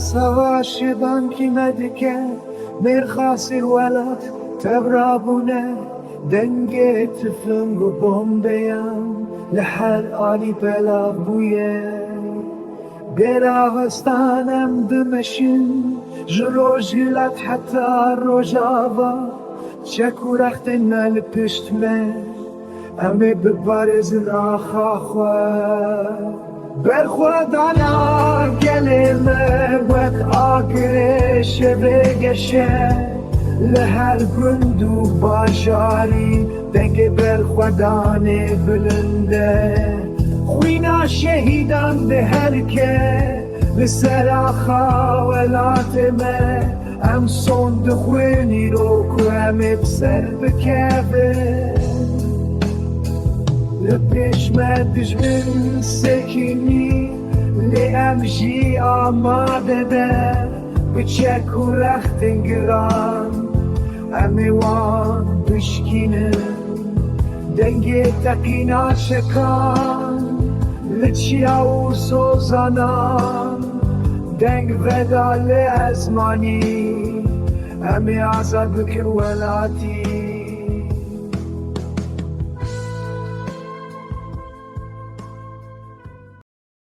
سواش بانکی مدکه مرخاصی ولد تبرابونه دنگه تفنگ و بومبیم لحر آلی بلا بویه براغستانم دمشن جروج گلت حتی روجاوا چکو رختنا لپشت من امی ببارز راخا خواه برخواد انا گلمه وقت آگرش بگشه لهر گندو باشاری دنگ برخوادانه بلنده خوینا شهیدان ده هر که لسر خاولاتمه ام صند خوینی رو که بسر بکبه لبش مدش من سکینی لیم جی آماده ده بچک و رخت گران امیوان بشکینه دنگ تقینا شکان لچیا و سوزانان دنگ ودال ازمانی امی آزاد بکر ولاتی